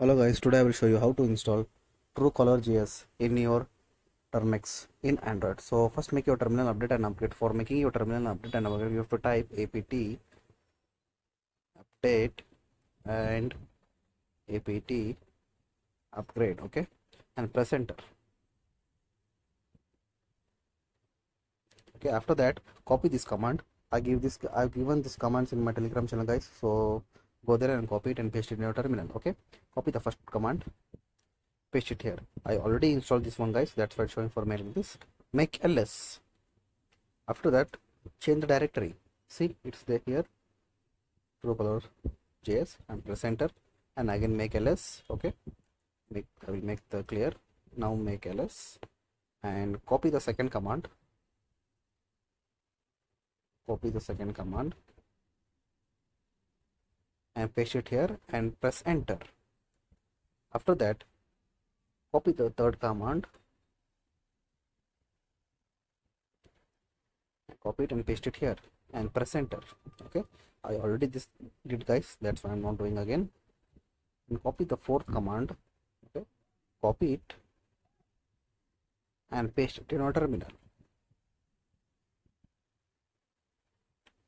Hello guys, today I will show you how to install truecallerjs in your Termux in Android. So first make your terminal update and upgrade. For making your terminal update and upgrade, you have to type apt update and apt upgrade, okay, and press enter. Okay, after that copy this command. I've given this commands in my Telegram channel, guys. So go there and copy it and paste it in your terminal. Okay, copy the first command, paste it here. I already installed this one, guys. That's why it's showing for me like this. Make ls. After that, change the directory. See, it's there here, truecallerjs, and press enter, and again make ls. Okay, I will make the clear. Now make ls and copy the second command. Copy the second command and paste it here and press enter. After that, copy the third command, copy it and paste it here and press enter. Okay, I already did, guys. That's why I'm not doing again. And copy the fourth command. Okay, copy it and paste it in our terminal.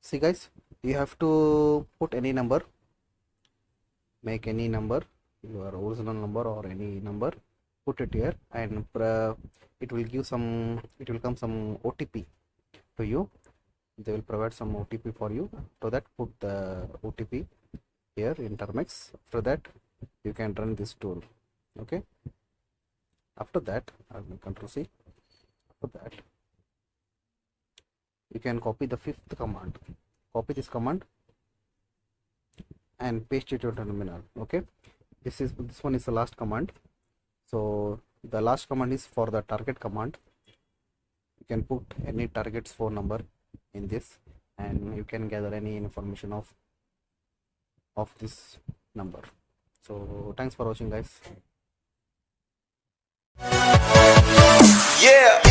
See, guys, you have to put any number, make any number, your original number or any number, put it here, and it will come some OTP to you. They will provide some OTP for you. So that put the OTP here in Termux. After that, you can run this tool. Okay, after that, I will control C. After that, you can copy the fifth command. Copy this command and paste it to terminal. Okay, this one is the last command. So the last command is for the target command. You can put any target's phone number in this, and you can gather any information of this number. So thanks for watching, guys. Yeah.